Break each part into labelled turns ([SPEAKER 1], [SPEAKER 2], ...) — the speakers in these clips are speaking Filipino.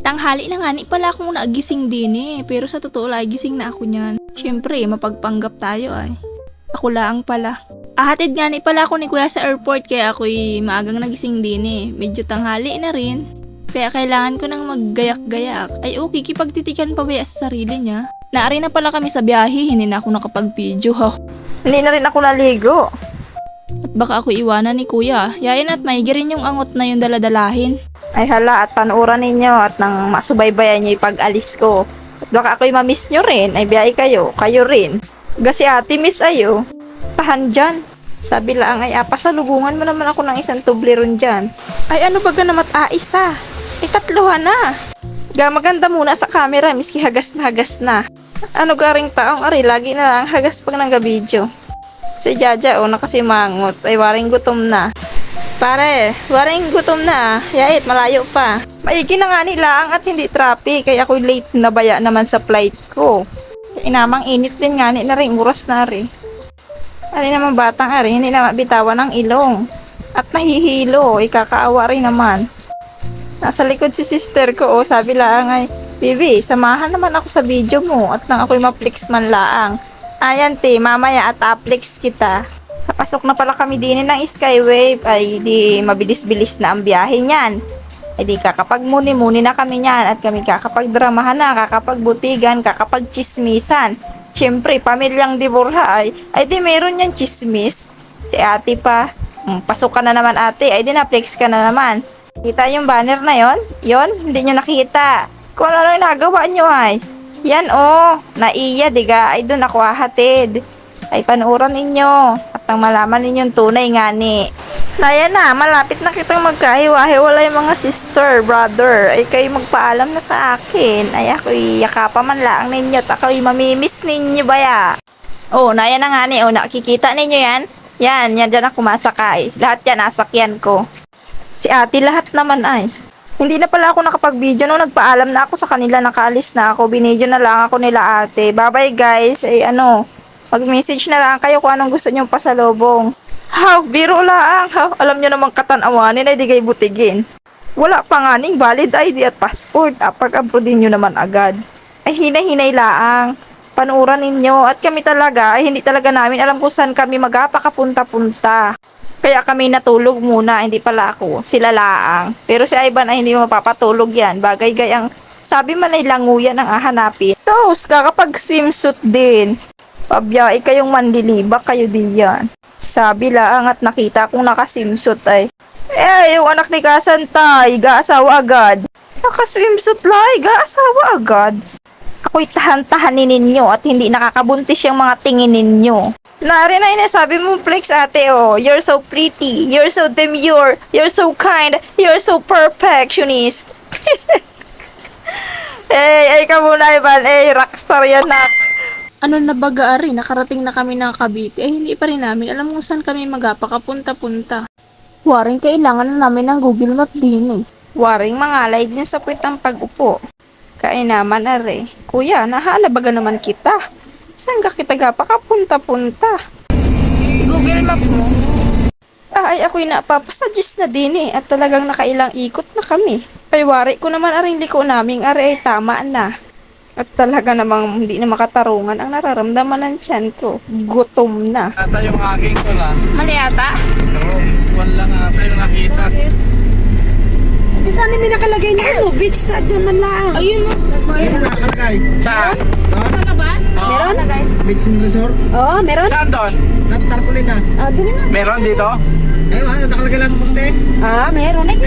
[SPEAKER 1] Tanghali na nga ni pala akong nagising din pero sa totoo lang gising na ako niyan. Syempre, mapagpanggap tayo ay. Ako lang pala. Ahatid nga ni pala ako ni kuya sa airport kaya ako'y maagang nagising din Medyo tanghali na rin. Kaya kailangan ko nang maggayak-gayak. Ay okay, kipagtitikan pa ba sa sarili niya? Naari na pala kami sa biyahe, hindi na ako nakapag-video ha.
[SPEAKER 2] Hindi na rin ako naligo.
[SPEAKER 1] At baka ako iwanan ni kuya. Yayin at maigi rin yung angot na yung daladalahin.
[SPEAKER 2] Ay hala, at panuoran ninyo at nang masubaybayan nyo yung pag-alis ko. At baka ako'y mamiss nyo rin, ay biyay kayo rin. Gasi ate miss ayo, tahan dyan. Sabi lang ay pasalubungan mo naman ako ng isang tubleron dyan. Ay ano baga namat isa? Ay tatluhan na. Maganda muna sa camera, miski hagas na. Ano garing taong ari, lagi na lang hagas pag nanggabidyo. Si Jaja nakasimangot, ay waring gutom na. Pare, waring gutom na. Yait, malayo pa. Maigi na nga nila at hindi traffic. Kaya ako'y late na baya naman sa flight ko. Inamang init din nga na rin. Oras na rin. Ari naman batang ari. Hindi na mabitawan ng ilong. At nahihilo. Ikakaawa rin naman. Nasa likod si sister ko. Sabi lang ay, Bibi, samahan naman ako sa video mo. At nang ako'y ma-flex man laang. Ayan te, mamaya at aplex kita. Pasok na pala kami din ng Skywave, ay di mabilis-bilis na ang biyahe niyan. Ay di kakapag-muni-muni na kami niyan at kami kakapag-dramahan na, kakapag-butigan, kakapag-chismisan. Siyempre, pamilyang di Borja ay di meron yan chismis. Si ate pa, pasok ka na naman ate, ay di na-flex ka na naman. Kita yung banner na yon? Yon, hindi nyo nakita. Kung ano yung nagawa nyo ay. Yan naiya diga, ay doon ako hahatid. Ay panuoran ninyo at nang malaman ninyong tunay nga ni. Naya na, malapit na kitang magkahiwa-hiwalay mga sister, brother. Ay kayo magpaalam na sa akin. Ay ako'y yakapa man lang ninyo at ako'y mamimiss ninyo baya. Naya na nga ni, nakikita ninyo yan? Yan dyan ako masakay. Lahat yan nasakyan ko. Si ate lahat naman ay. Hindi na pala ako nakapag-video no, nagpaalam na ako sa kanila, nakaalis na ako. Binidyo na lang ako nila ate. Bye-bye guys. Ay mag-message na lang kayo kung anong gusto nyong pasalubong. Biro lang. Alam nyo namang katanawanin ay di kayo butigin. Wala pa nga ning valid ID at passport. Pag-abroadin nyo naman agad. Ay hinay-hinay laang. Panuuran ninyo. At kami talaga, ay hindi talaga namin alam kung saan kami magpakapunta-punta. Kaya kami natulog muna, hindi pala ako. Sila laang. Pero si Ivan ay hindi mapapatulog yan. Bagay gayang sabi man ay languyan ang hahanapin. So, kakapag swimsuit din. Pabiyay kayong mandilibak kayo diyan. Sabi lang at nakita kong nakaswimsuit ay. Yung anak ni Kasantay, gaasawa agad. Nakaswimsuit lai, gaasawa agad. Ako'y tahan-tahanin ninyo at hindi nakakabuntis yung mga tingin ninyo. Nari na sabi mo flex ate you're so pretty, you're so demure, you're so kind, you're so perfectionist. Ay ka muna Ivan, rockstar yan nak.
[SPEAKER 1] Ano na baga ari, nakarating na kami ng Cavite, hindi pa rin namin alam kung saan kami magpakapunta-punta. Waring kailangan na namin ng Google Map din
[SPEAKER 2] Waring mangalay din sa puwitang pag-upo. Naman are. Kuya, nahala baga naman kita. Saan ka kita pakapunta-punta?
[SPEAKER 1] Google Map mo?
[SPEAKER 2] Ay ako'y napapasuggest na din at talagang nakailang ikot na kami. Ay wari ko naman aring liko naming are ay tama na. At talaga namang hindi na makatarungan ang nararamdaman ng tiyan ko. Gutom na.
[SPEAKER 3] Ata yung aking ko na.
[SPEAKER 1] Mali ata?
[SPEAKER 3] Oo, one lang ata yung nakita.
[SPEAKER 4] Saan may nakalagay niya? Beach na dyan man lang.
[SPEAKER 1] Ayun
[SPEAKER 3] Ayun nakalagay. Saan?
[SPEAKER 4] Sa labas?
[SPEAKER 3] Meron?
[SPEAKER 4] Beach Resort? Oo, meron.
[SPEAKER 3] Saan doon?
[SPEAKER 4] Nasa tarpaulin na. Dali na.
[SPEAKER 3] Meron dito?
[SPEAKER 4] Ayun, nakalagay lang sa poste. Meron. Ay,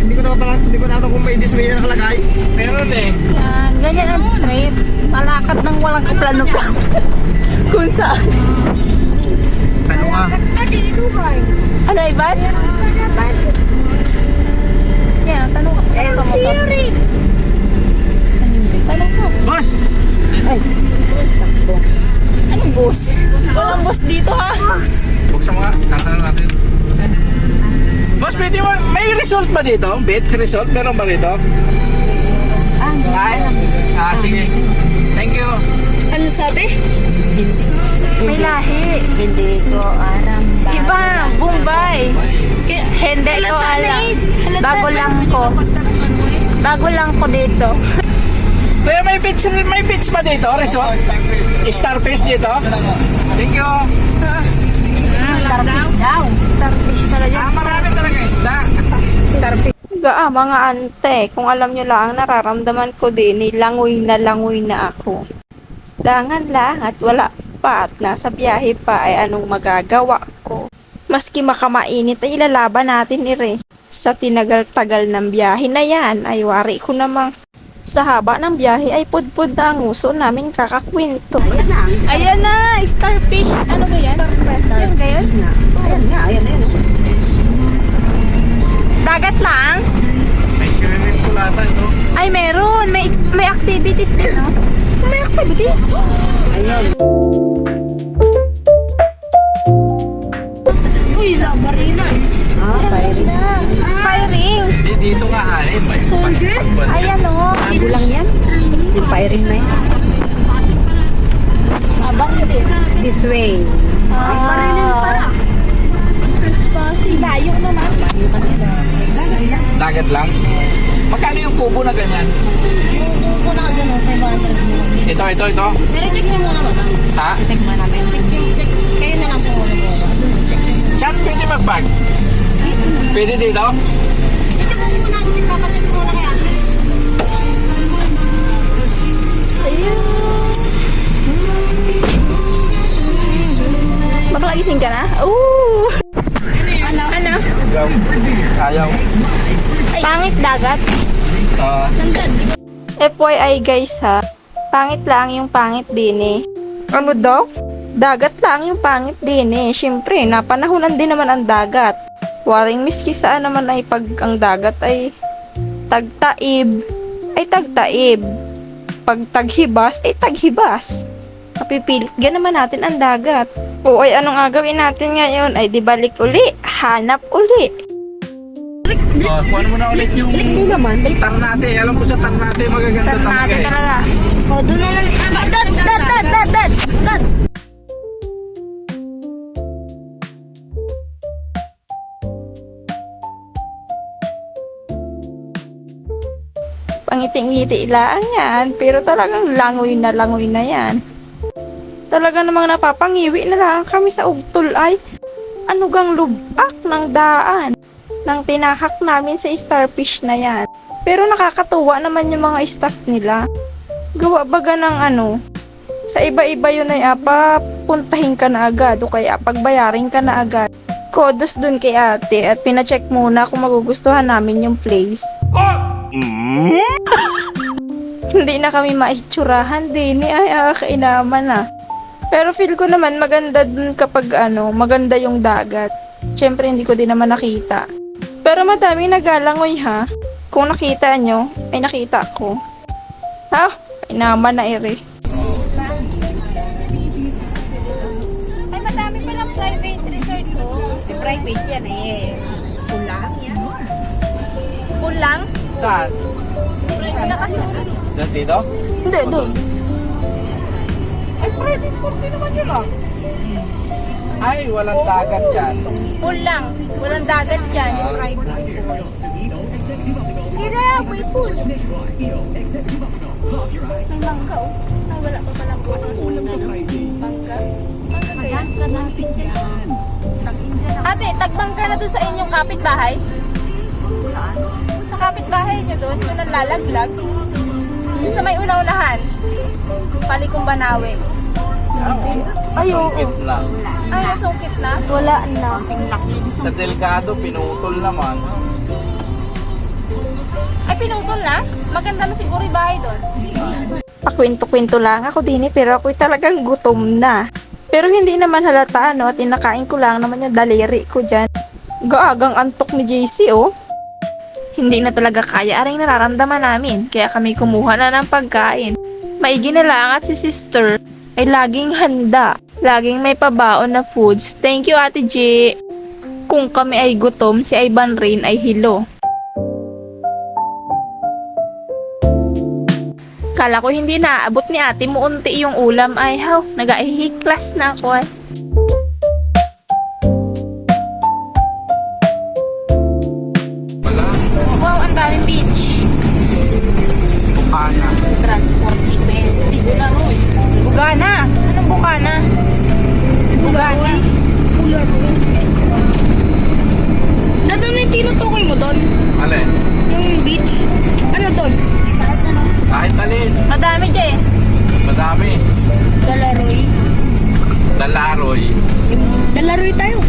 [SPEAKER 4] hindi ko na kung may display na nakalagay.
[SPEAKER 3] Meron
[SPEAKER 1] Yan, ganyan ang trip. Malakad ng walang kaplano-plano. Kung saan.
[SPEAKER 3] Ano nga?
[SPEAKER 1] Ano, Ivan? Yeah, tanong ka sa motor. Tanong ko.
[SPEAKER 3] Boss!
[SPEAKER 1] Anong boss? Walang boss dito ha?
[SPEAKER 3] Buksan mo nga, tatanong natin. Boss, pwede mo, may result ba dito? Bits result? Meron ba dito? Ay? Sige. Thank you.
[SPEAKER 4] Ano sabi?
[SPEAKER 1] May lahi.
[SPEAKER 2] Hindi ko alam.
[SPEAKER 1] Iba, Bombay. Hindi ko alam. Bago lang ko. Bago lang ko dito.
[SPEAKER 3] Kuya, may beach ba dito? Resort? Starfish dito? Thank you.
[SPEAKER 1] Starfish daw. Starfish pala yan.
[SPEAKER 3] Marami talaga isda.
[SPEAKER 2] Mga ante, kung alam nyo lang, nararamdaman ko din, langoy na ako. Dangan lang at wala pa at nasa biyahe pa ay anong magagawa ko. Maski makamainit ay ilalaban natin Sa tinagal-tagal ng biyahe na yan ay wari ko namang sa haba ng biyahe ay pudpud na ang uso namin kakakwento.
[SPEAKER 1] Ayan na, starfish. Ano ba yan? Yan ba yan?
[SPEAKER 4] Ayan.
[SPEAKER 1] Dagat lang?
[SPEAKER 3] May swimming pool ata ito.
[SPEAKER 1] Ay, meron. May activities din, no? May activities? Uy, labarinan. Firing.
[SPEAKER 3] Hindi dito nga halim. May
[SPEAKER 1] Soldier? Ayan, o.
[SPEAKER 2] Bago lang yan. Yung firing na yan.
[SPEAKER 1] Bakit din?
[SPEAKER 2] This way.
[SPEAKER 1] Para. Layo naman.
[SPEAKER 3] dagat lang. Magkano yung kubo na ganyan?
[SPEAKER 1] Kung na gano'n, 500
[SPEAKER 3] Ito.
[SPEAKER 1] Pero check nyo muna ba?
[SPEAKER 3] Ha?
[SPEAKER 1] Check muna namin. Check. Kayo na lang po muna po.
[SPEAKER 3] Saan pwede mag-bag? Pwede dito?
[SPEAKER 1] Check mo muna. Papacheck muna kaya. Sa'yo. Maklagising ka na? Ooh! Ano?
[SPEAKER 3] Ayaw.
[SPEAKER 1] Pangit dagat.
[SPEAKER 2] FYI guys ha, pangit lang yung pangit din Ano daw? Dagat lang yung pangit din Siyempre, napanahunan din naman ang dagat. Waring miski saan naman ay pag ang dagat ay tagtaib, Pag taghibas, ay taghibas. Napipilit naman natin ang dagat. O ay anong gagawin natin ngayon? Ay di balik uli, hanap uli.
[SPEAKER 3] Kuhan mo na ulit yung Ternate. Alam ko sa Ternate magaganda talaga eh.
[SPEAKER 1] Talaga. O, doon na lang. Dad!
[SPEAKER 2] Pangiti-ngiti lang yan, pero talagang langoy na yan. Talaga namang napapangiwi na lang kami sa ugtol ay ano gang lubak ng daan nang tinahak namin sa starfish na yan. Pero nakakatuwa naman yung mga staff nila. Gawa baga ng sa iba-iba yun ay puntahin ka na agad o kaya pagbayarin ka na agad. Kodos dun kay ate at pinacheck muna kung magugustuhan namin yung place. Hindi na kami maitsurahan din ay kainaman na. Pero feel ko naman maganda dun kapag maganda yung dagat. Siyempre hindi ko din naman nakita. Pero madami nagalangoy ha. Kung nakita nyo, ay nakita ko. Ha? Kainaman na
[SPEAKER 1] Ay, madami palang private resort ko.
[SPEAKER 2] Private yan Pulang yan.
[SPEAKER 1] Pulang?
[SPEAKER 3] Saan?
[SPEAKER 1] Wala kasulit.
[SPEAKER 3] Diyan dito?
[SPEAKER 1] Hindi, doon.
[SPEAKER 3] Ay, private pool din naman yun ah. Ay, walang dagat yan.
[SPEAKER 1] Pulang. Walang dagat dyan. Hindi na, may pool. May mangga oh. Ay, wala pa palang ulam sa mangga. Mangga kaya? Ate, tagbangka na doon sa inyong kapitbahay? Saan? Sa kapitbahay niyo doon, yung nalalaglag. Yung sa may una-unahan. Palikong Banawe. Ay, oo.
[SPEAKER 3] Sungkit lang.
[SPEAKER 1] Ay, nasungkit na? Wala na.
[SPEAKER 3] Sa Delgado, pinutol naman.
[SPEAKER 1] Ay, pinutol na? Maganda na siguro yung bahay doon.
[SPEAKER 2] Pakwento-kwento lang ako din pero ako'y talagang gutom na. Pero hindi naman halata at inakain ko lang naman yung daliri ko dyan. Gaagang antok ni JC Hindi na talaga kaya aring nararamdaman namin kaya kami kumuha na ng pagkain. Maigi na lang at si sister ay laging handa. Laging may pabaon na foods. Thank you Ate G. Kung kami ay gutom, si Ivan rin ay hilo. Kala ko hindi naaabot ni ate mo unti yung ulam ay nag-ahihiklas na ako ay.
[SPEAKER 3] Wala.
[SPEAKER 4] Bukana.
[SPEAKER 2] Transport peso. Bugana. Anong bukana? Bugana.
[SPEAKER 5] Polaroid. Dado na yung tinutukoy mo doon?
[SPEAKER 3] Alin?
[SPEAKER 5] Yung beach? Ano doon?
[SPEAKER 3] Kahit alin.
[SPEAKER 1] Madami dyan eh.
[SPEAKER 3] Madami.
[SPEAKER 5] Dalaroy.
[SPEAKER 3] Dalaroy.
[SPEAKER 5] Dalaroy tayo.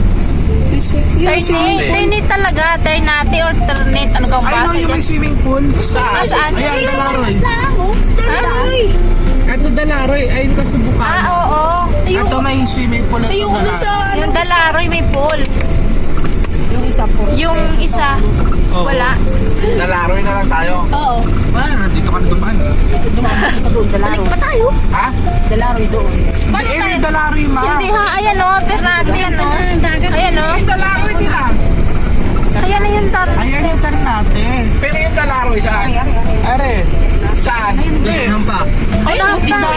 [SPEAKER 1] Ternate talaga. Ternate or ternate. Ano kang
[SPEAKER 4] Ay, no,
[SPEAKER 1] basa
[SPEAKER 4] yung may
[SPEAKER 1] dyan?
[SPEAKER 4] swimming pool.
[SPEAKER 1] Saan?
[SPEAKER 4] Ayan, Dalaroy.
[SPEAKER 5] Dalaroy.
[SPEAKER 4] Ito Dalaroy, ayun ka sa Bukana.
[SPEAKER 1] Ah, oo.
[SPEAKER 4] Ito may swimming pool at
[SPEAKER 5] Ayoko na sa ano.
[SPEAKER 1] Yung Dalaroy may pool.
[SPEAKER 2] Yung isa po.
[SPEAKER 1] Yung isa, wala.
[SPEAKER 3] Dalaroy na lang tayo.
[SPEAKER 5] Oo.
[SPEAKER 4] Wala na, dito ka na dumaan.
[SPEAKER 2] Dumaan kasi sa doon,
[SPEAKER 5] Balik
[SPEAKER 2] Dalaroy.
[SPEAKER 5] pa tayo.
[SPEAKER 3] Ha?
[SPEAKER 2] Dalaroy doon.
[SPEAKER 5] Paano
[SPEAKER 4] Eh,
[SPEAKER 5] tayo?
[SPEAKER 4] Dalaroy, ma.
[SPEAKER 1] Hindi ha, ayan o. Ternate yan o. Ayan o.
[SPEAKER 3] Dalaroy din ah.
[SPEAKER 1] Ayan na yung tar.
[SPEAKER 4] Ayan yung Ternate.
[SPEAKER 3] Pero yung Dalaroy saan?
[SPEAKER 4] Are.
[SPEAKER 3] Saan?
[SPEAKER 4] Hindi.
[SPEAKER 1] Wala pa.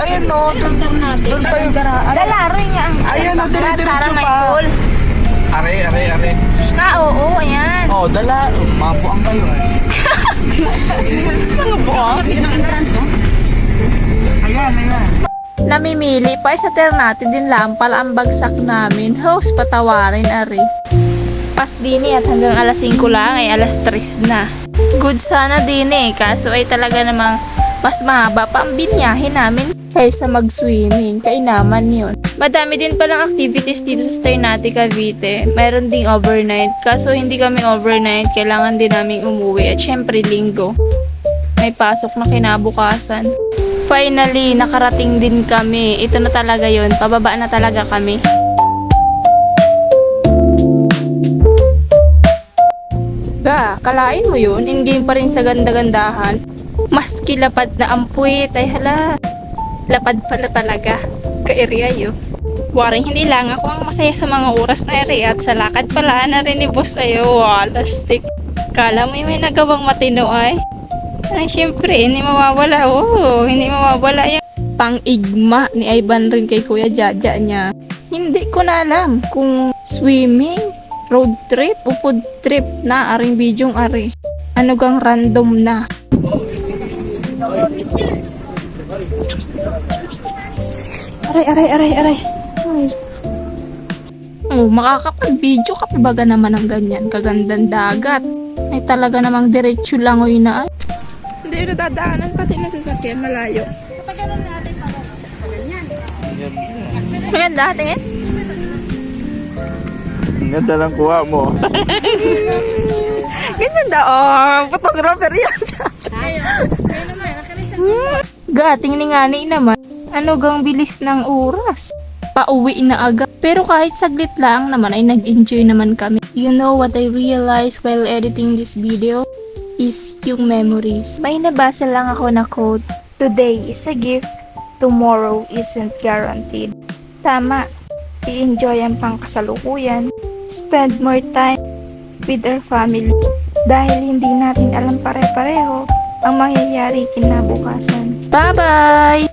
[SPEAKER 4] Ayan no, doon pa yung...
[SPEAKER 2] Dalaroy nga ang...
[SPEAKER 4] Ayan no, dire-diretso
[SPEAKER 1] Parang may
[SPEAKER 4] pa.
[SPEAKER 1] pool.
[SPEAKER 3] Are.
[SPEAKER 1] Oo, ayan.
[SPEAKER 4] Oh, mabuang kayo. Ayan.
[SPEAKER 1] Namimili pa sa Ternate din lang pala ang bagsak namin. Host, patawarin ari. Pas din at hanggang alas 5 lang ay alas 3 na. Good sana din kaso ay talaga namang mas mahaba pa ang binyahe namin kaysa mag-swimming. Kainaman yun. Madami din palang activities dito sa Ternate, Cavite. Mayroon ding overnight. Kaso hindi kami overnight. Kailangan din namin umuwi. At syempre linggo. May pasok na kinabukasan. Finally, nakarating din kami. Ito na talaga yon. Pababa na talaga kami. Kalain mo yun? In-game pa rin sa ganda-gandahan. Maski lapad na ang puwit. Ay hala. Lapad pala talaga. Ka-area yun. Waring hindi lang ako ang masaya sa mga oras na area at sa lakad pala na rin ni boss ayo. Walastik. Kala mo may nagawang matino ay. Ay, syempre, hindi mawawala. Oo, hindi mawawala yung pang-igma ni Ivan rin kay Kuya Jaja niya. Hindi ko na alam kung swimming, road trip, o food trip na aring bidyong ari. Ano gang random na. Aray. Ay. Oh, makakapag-video ka pa baga naman ng ganyan. Kagandang dagat. Ay talaga namang diretsyo langoy na ay. Hindi na dadaanan pati na sasakyan malayo. Maganda tingin?
[SPEAKER 3] Ganda lang kuha mo.
[SPEAKER 1] Ganyan da, oh, photographer yan. Ga, tingin nga ni naman. Ano gang bilis ng oras? Pauwi na agad. Pero kahit saglit lang naman ay nag-enjoy naman kami. You know what I realized while editing this video? Is yung memories. May nabasa lang ako na quote.
[SPEAKER 2] Today is a gift, tomorrow isn't guaranteed. Tama, i-enjoy ang pangkasalukuyan. Spend more time with our family. Dahil hindi natin alam pare-pareho ang mangyayari kinabukasan.
[SPEAKER 1] Bye-bye!